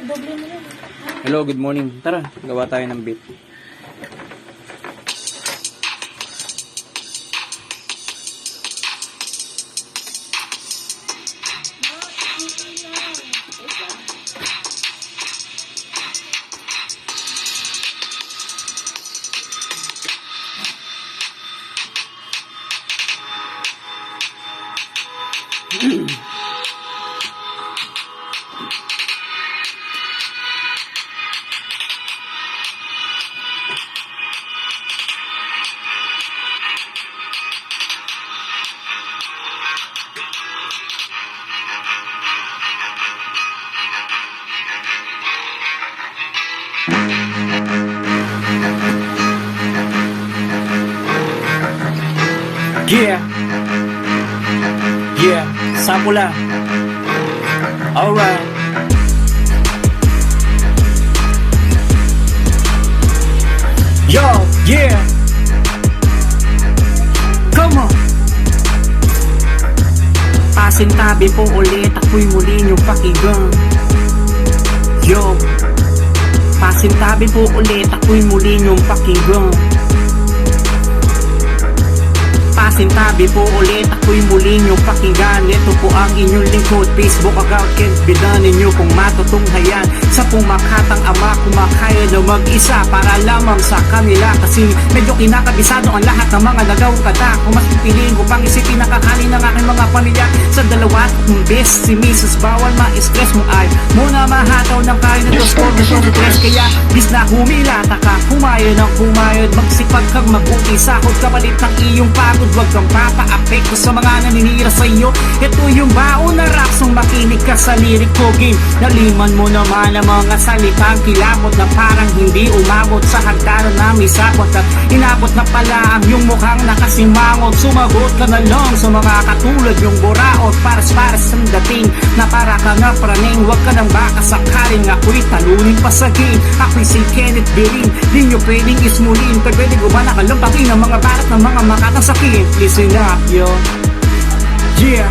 Doble mo lang. Hello, good morning. Tara, gawa tayo ng beat. Yeah. Yeah, sample lang. Alright. Yo, yeah. Come on. Pasintabi po ulit, ako'y muli niyong pakinggan. Yo. Pasintabi po ulit, ako'y muli niyong pakinggan. Pasintabi po ulit, ako'y muli niyong pakinggan. Ito po ang inyong lingkod, Facebook account can't be done ninyo kung matutunghayan. Sa pumakatang ama, kumakaya na mag-isa para lamang sa kanila. Kasi medyo kinakabisado ang lahat ng mga nagawang kata. Kung mas pipiliin ko pang isipin ang kakanin ng aking mga pamilya. Sa dalawa best si Mrs. Bawal ma-stress mo ay muna mahataw ng kain ng score na stress. Kaya bis na humilata ka, humayod ang humayod. Magsipag kang mabuti, sahod kapalit ng iyong pagod. Huwag kang papa-apekto sa mga naninira sa iyo. Ito yung baon na raksong makinig ka sa lirik ko game. Naliman mo naman ang mga salitang kilapot na parang hindi umabot sa hagdanan na may sakot. At inabot na pala ang yung mukhang nakasimangot. Sumagot ka na lang sa mga katulad yung buraot. Paras-paras ang dating na para ka nga praning. Huwag ka nang baka sakaling ako'y talunin pa sa game. Ako'y si Kenneth Birin, di nyo pwedeng ismulin. Pwede ko ba nakalampakin ang mga barat ng mga makatang sakit? Listen up, yo. Yeah.